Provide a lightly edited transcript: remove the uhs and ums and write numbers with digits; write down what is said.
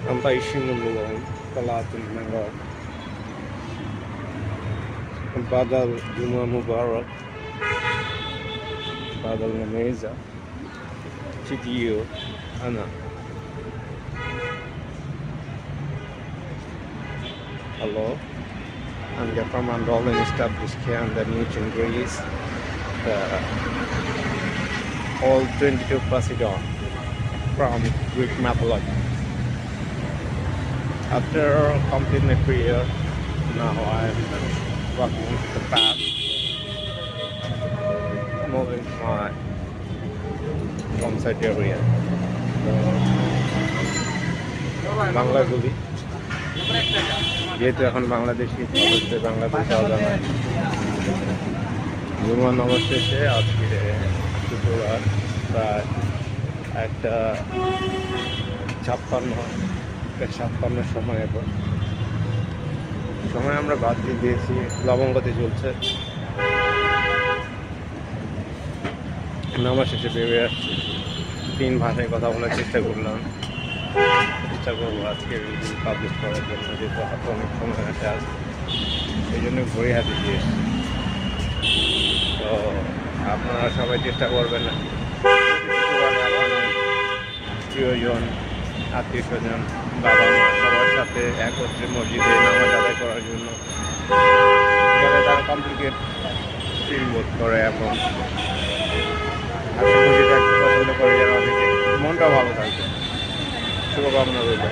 Ang paishimulong Salatul Mi'raj. Badal Juma Mubarak, Badal Nameza, Chidiyo, Ana. Hello, I'm from Andolan established here in the Newton Greece. All 22 Poseidon from Greek mythology. After completing my prayer, now I'm walking into the path, moving to my campsite area. বাংলাগুলি যেহেতু এখন বাংলাদেশি হচ্ছে বাংলাদেশ যাওয়া যায় না। জুমার নামাজ শেষে আজকে দুপুর প্রায় একটা 56 সময় এখন সময় আমরা বাদ দিয়ে দিয়েছি, লবঙ্গতে চলছে। নামাজ শেষে বেরিয়ে আসছি, 3 ভাষায় কথা বলার চেষ্টা করবো আজকে রিভিউ পাবলিশ করার জন্য, যেহেতু হাতে অনেক সময় হাতে আসে, সেই জন্য ঘড়ি হাতে দিয়ে এসছি। তো আপনারা সবাই চেষ্টা করবেন না প্রিয়জন, আত্মীয় স্বজন, বাবা মা সবার সাথে একত্রে মসজিদে নামাজ আদায় করার জন্য, যাতে তারা কমপ্লিকেট ফিল বোধ করে এবং হাসি থাকতে পছন্দ করে, যারা অনেকে মনটা ভালো থাকবে। শুভকামনা রইল।